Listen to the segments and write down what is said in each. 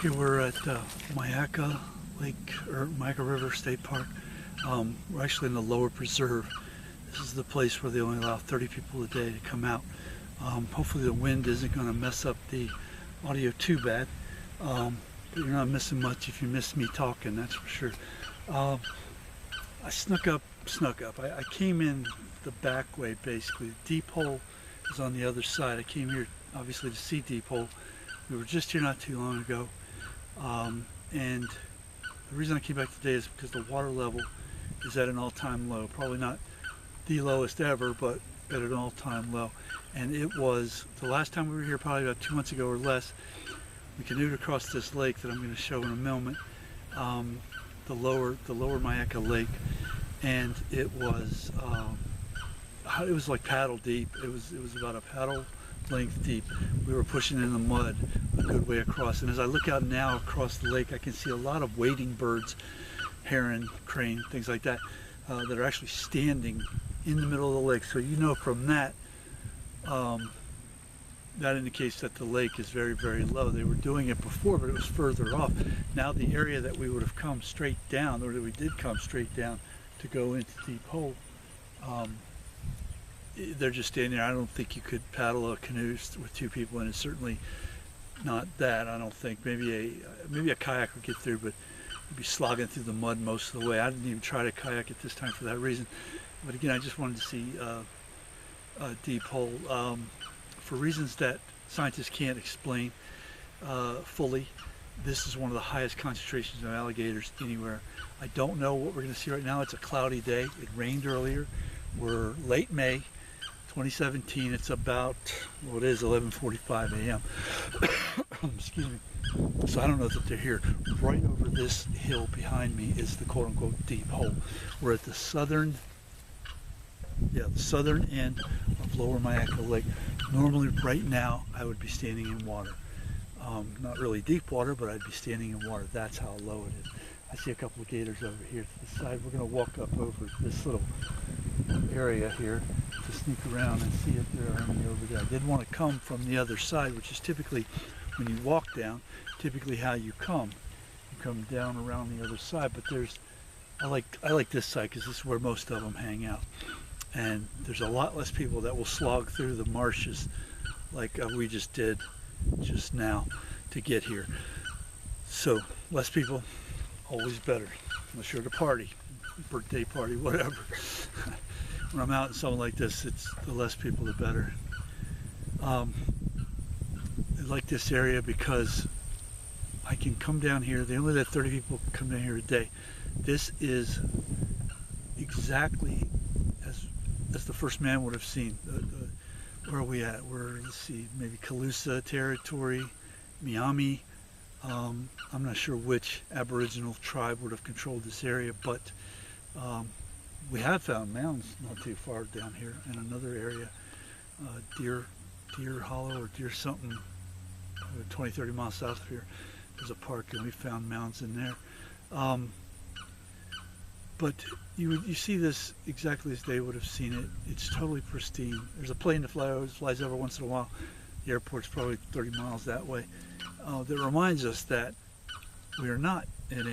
Here we're at Myakka Lake or Myakka River State Park. We're actually in the lower preserve. This is the place where they only allow 30 people a day to come out. Hopefully the wind isn't going to mess up the audio too bad. But you're not missing much if you miss me talking, that's for sure. I snuck up. I came in the back way basically. The deep hole is on the other side. I came here obviously to see deep hole. We were just here not too long ago. And the reason I came back today is because the water level is at an all-time low. Probably not the lowest ever, but at an all-time low. And it was, the last time we were here, probably about 2 months ago or less, we canoed across this lake that I'm going to show in a moment, the lower Myakka Lake, and it was like paddle deep. It was about a paddle length deep. We were pushing in the mud a good way across, and as I look out now across the lake, I can see a lot of wading birds, heron, crane, things like that, that are actually standing in the middle of the lake. So you know from that, that indicates that the lake is very, very low. They were doing it before, but it was further off. Now the area that we would have come straight down, or that we did come straight down to go into deep hole, they're just standing there. I don't think you could paddle a canoe with two people in it. Certainly not that, I don't think. Maybe a kayak would get through, but you'd be slogging through the mud most of the way. I didn't even try to kayak at this time for that reason. But again, I just wanted to see deep hole for reasons that scientists can't explain fully. This is one of the highest concentrations of alligators anywhere. I don't know what we're going to see right now. It's a cloudy day. It rained earlier. We're late May 2017. It's about, well, it is 11:45 a.m. Excuse me. So I don't know that they're here. Right over this hill behind me is the quote-unquote deep hole. We're at the southern end of Lower Myakka Lake. Normally, right now, I would be standing in water. Not really deep water, but I'd be standing in water. That's how low it is. I see a couple of gators over here to the side. We're going to walk up over this little area here to sneak around and see if there are any over there. I did want to come from the other side, which is typically, when you walk down, typically how you come. You come down around the other side, but I like this side because this is where most of them hang out. And there's a lot less people that will slog through the marshes like we just did just now to get here. So less people, always better, unless you're at a party, birthday party, whatever. When I'm out in something like this, it's the less people the better. I like this area because I can come down here. They only let 30 people come down here a day. This is exactly as the first man would have seen. Where are we at? We're, let's see, maybe Calusa territory, Miami. I'm not sure which Aboriginal tribe would have controlled this area, but we have found mounds not too far down here in another area, Deer Hollow or Deer something, 20-30 miles south of here. There's a park and we found mounds in there. But you see this exactly as they would have seen it. It's totally pristine. There's a plane that flies over once in a while. The airport's probably 30 miles that way. That reminds us that we are not in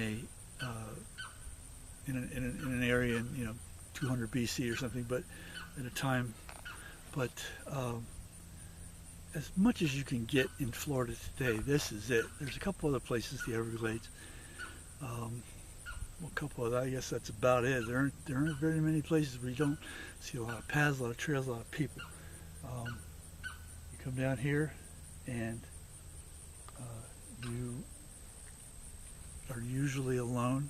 an area in 200 BC or something, but at a time. But as much as you can get in Florida today, this is it. There's a couple other places, the Everglades. Well, a couple of, I guess that's about it. There aren't very many places where you don't see a lot of paths, a lot of trails, a lot of people. You come down here and you are usually alone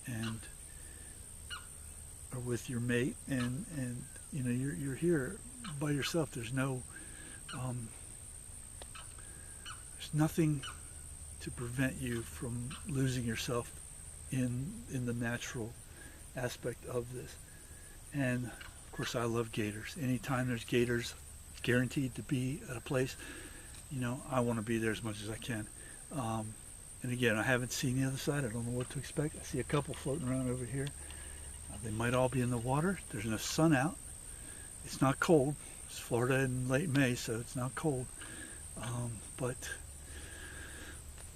and are with your mate, and you're here by yourself. There's no there's nothing to prevent you from losing yourself in the natural aspect of this. And of course I love gators. Anytime there's gators guaranteed to be at a place, I want to be there as much as I can. And again, I haven't seen the other side. I don't know what to expect. I see a couple floating around over here. They might all be in the water. There's no sun out. It's not cold. It's Florida in late May, so it's not cold. But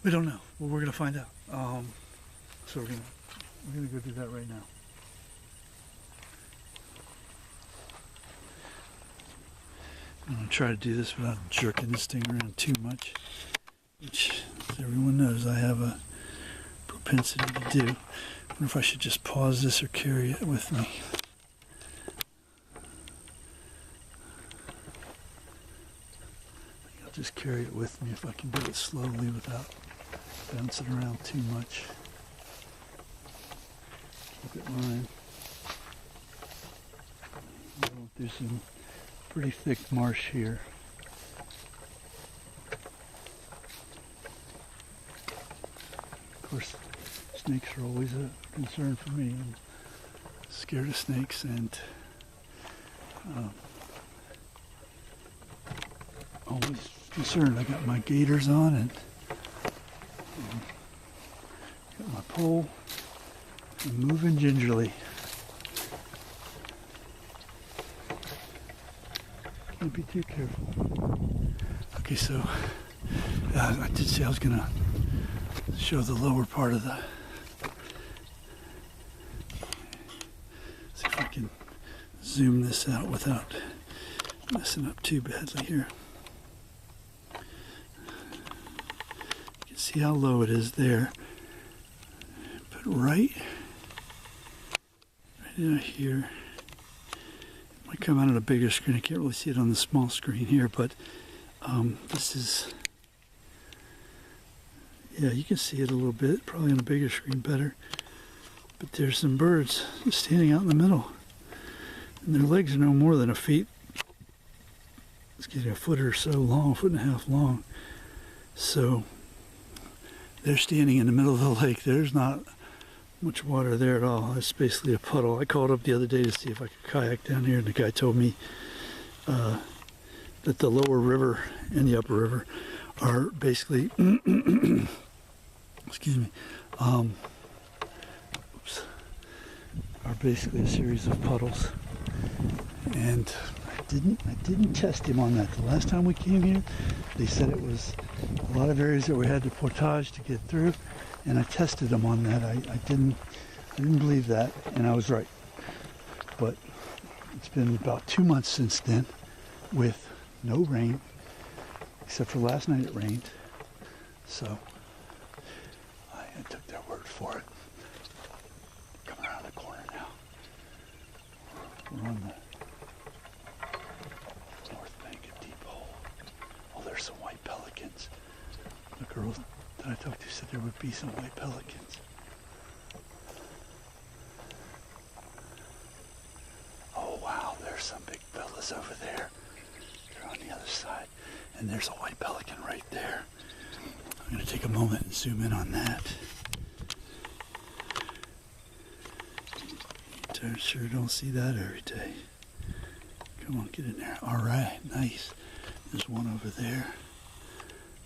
We don't know, but we're gonna find out. So we're gonna go do that right now. I'm gonna try to do this without jerking this thing around too much, which, as everyone knows, I have a propensity to do. I wonder if I should just pause this or carry it with me. I'll just carry it with me if I can do it slowly without bouncing around too much. Keep it in line. We'll do some pretty thick marsh here. Of course, snakes are always a concern for me. I'm scared of snakes, and always concerned. I got my gaiters on and got my pole. I'm moving gingerly. Can't be too careful. Okay, so I did say I was gonna show the lower part of the. See if I can zoom this out without messing up too badly here. You can see how low it is there, but right out here. Might come out on a bigger screen. I can't really see it on the small screen here, but this is, yeah, you can see it a little bit, probably on a bigger screen better. But there's some birds just standing out in the middle, and their legs are no more than a foot or so long, a foot and a half long. So they're standing in the middle of the lake. There's not much water there at all. It's basically a puddle. I called up the other day to see if I could kayak down here, and the guy told me that the lower river and the upper river are basically excuse me, are basically a series of puddles. And I didn't test him on that. The last time we came here, they said it was a lot of areas that we had to portage to get through. And I tested them on that. I didn't believe that, and I was right. But it's been about 2 months since then, with no rain, except for last night it rained. So I took their word for it. Coming around the corner now. We're on the north bank of Deep Hole. Oh, there's some white pelicans. The girls that I talked to said there would be some white pelicans. Oh wow, there's some big fellas over there. They're on the other side. And there's a white pelican right there. I'm going to take a moment and zoom in on that. You sure don't see that every day. Come on, get in there. Alright, nice. There's one over there.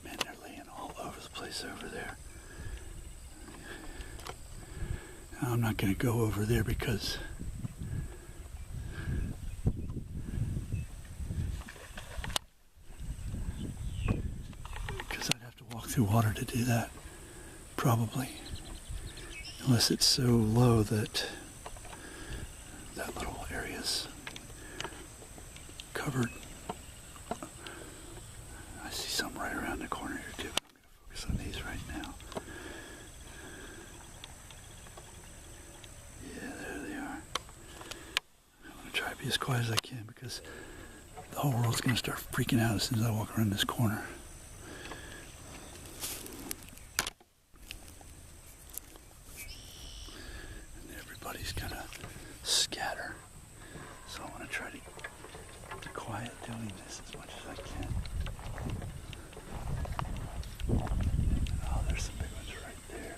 Man, they're laying all over the place over there. Now, I'm not going to go over there because I'd have to walk through water to do that, probably, unless it's so low that that little area's covered. I see some right around the corner here too, but I'm going to focus on these right now. Yeah, there they are. I'm going to try to be as quiet as I can because the whole world's going to start freaking out as soon as I walk around this corner. And everybody's going to scatter. So I want to try to be quiet doing this as much as I can. Oh, there's some big ones right there.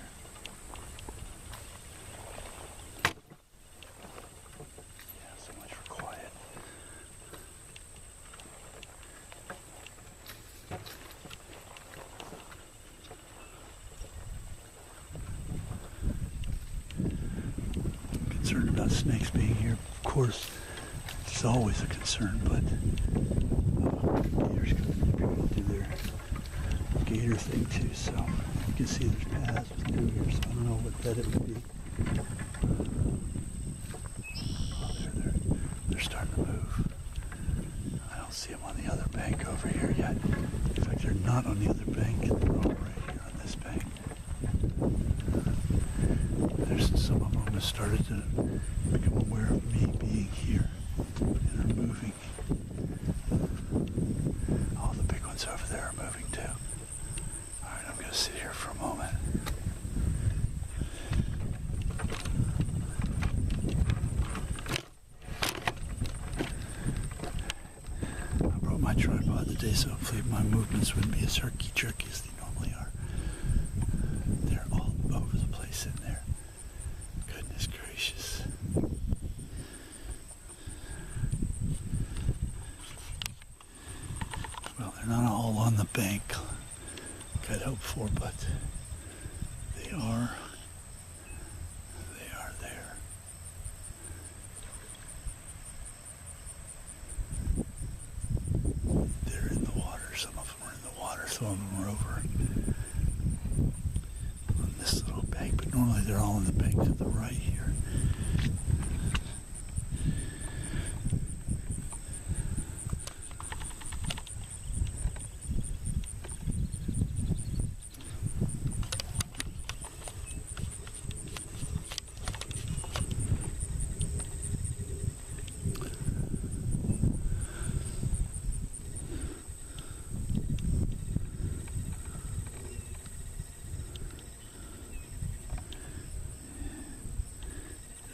Yeah, so much for quiet. I'm concerned about snakes being here. Of course, it's always a concern, but gators people do their gator thing too, so you can see there's paths through here, so I don't know what that it would be. Oh, they're starting to move. I don't see them on the other bank over here yet. In fact, they're not on the other bank. They're all right here on this bank. There's some of them have started to become aware of me being here and are moving. All the big ones over there are moving too. All right, I'm going to sit here for a moment. I brought my tripod today, so hopefully my movements wouldn't be as herky-jerky as they normally are. They're all over the place in there. Goodness gracious. Well, they're not all on the bank like I'd hoped for, but they are there. They're in the water. Some of them are in the water. Some of them are over on this little bank, but normally they're all on the bank to the right here.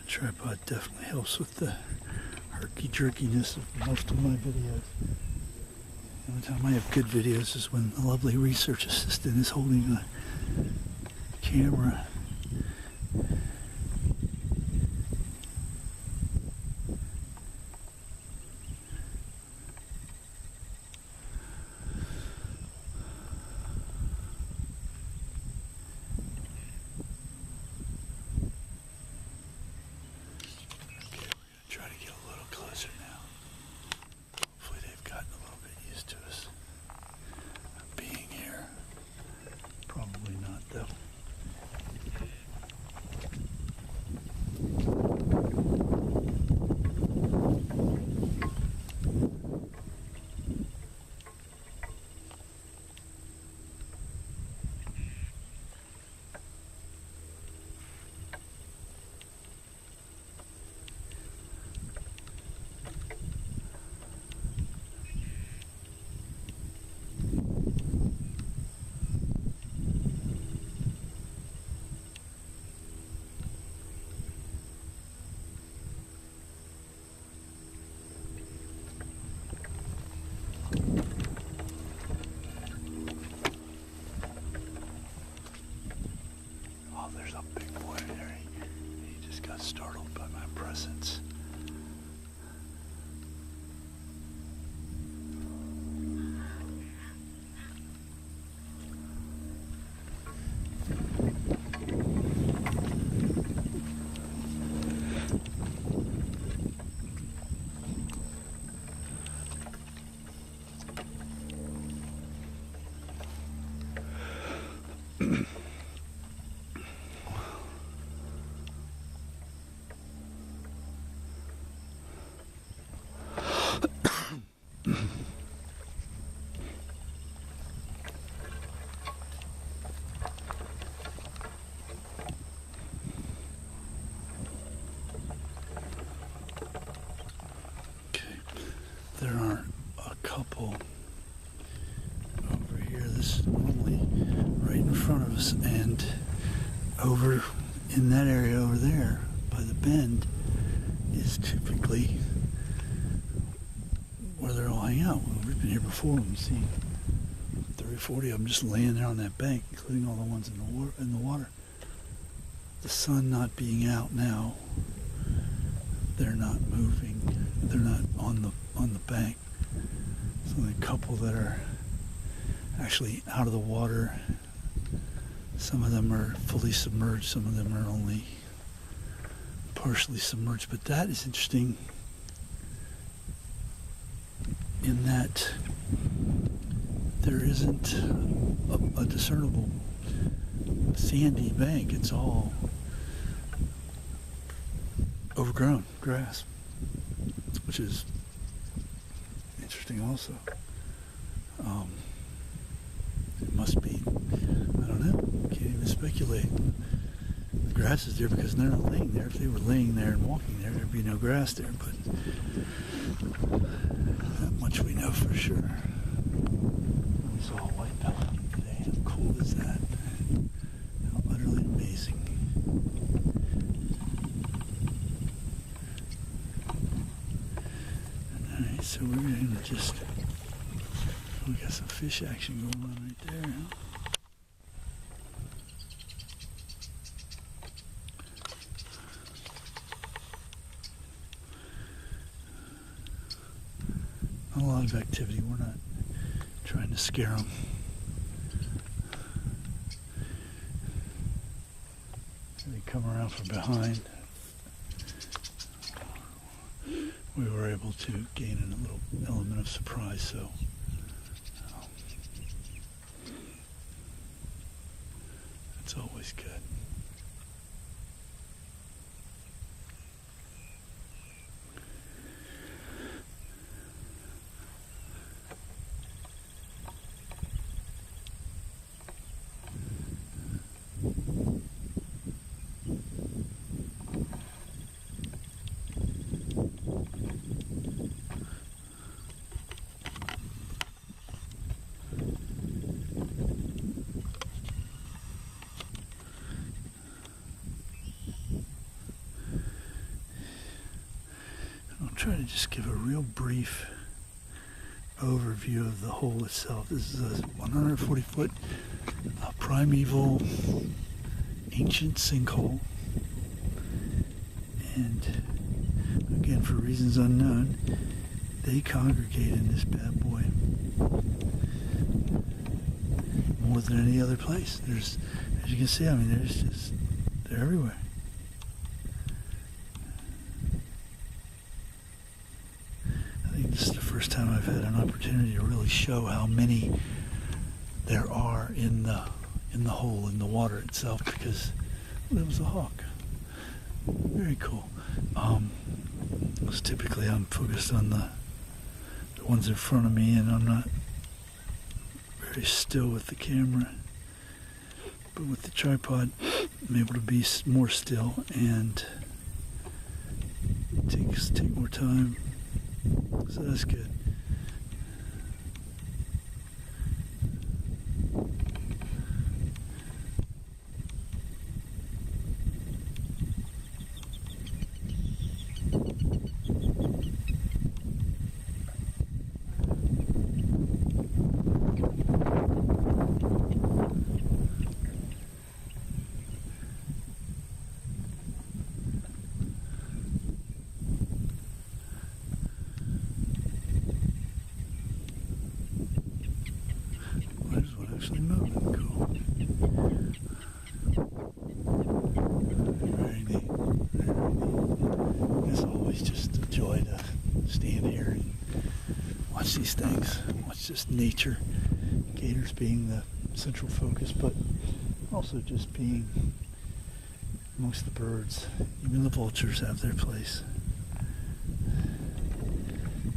Tripod definitely helps with the herky-jerkiness of most of my videos. The only time I have good videos is when a lovely research assistant is holding a camera. Try to get a little closer now. Hopefully they've gotten a little bit used to us being here. Probably not though. Oh, there's a big boy there. He just got startled by my presence. There are a couple over here. This is normally right in front of us, and over in that area over there by the bend is typically where they're all hang out. Well, we've been here before. We've seen 30, 40 of them just laying there on that bank, including all the ones in the water. The sun not being out now, they're not moving. They're not on the bank. There's only a couple that are actually out of the water. Some of them are fully submerged. Some of them are only partially submerged. But that is interesting in that there isn't a discernible sandy bank. It's all overgrown grass, which is interesting also. It must be, I don't know, can't even speculate. The grass is there because they're not laying there. If they were laying there and walking there, there'd be no grass there, but that much we know for sure. We saw a white pelican today. How cool is that? How utterly amazing. Alright, so we're going to just, we got some fish action going on right there, huh? Not a lot of activity. We're not trying to scare them. They come around from behind. We were able to gain a little element of surprise, so that's always good. Try to just give a real brief overview of the hole itself. This is a 140-foot primeval ancient sinkhole, and again, for reasons unknown, they congregate in this bad boy more than any other place. There's, as you can see, I mean, they're everywhere. This is the first time I've had an opportunity to really show how many there are in the hole, in the water itself, because it was a hawk. Very cool. Because typically I'm focused on the ones in front of me, and I'm not very still with the camera. But with the tripod, I'm able to be more still and take more time. So that's good. Actually moving. Cool. Very neat. Very neat. It's always just a joy to stand here and watch these things. Watch just nature. Gators being the central focus, but also just being amongst the birds. Even the vultures have their place.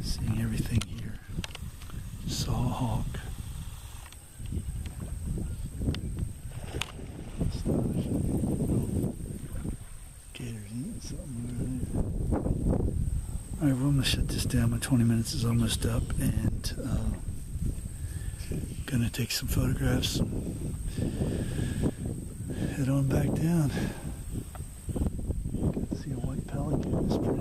Seeing everything here. Saw a hawk. Gator's eating something over there. Alright, well, I'm going to shut this down. My 20 minutes is almost up, and going to take some photographs and head on back down. See a white pelican. It's pretty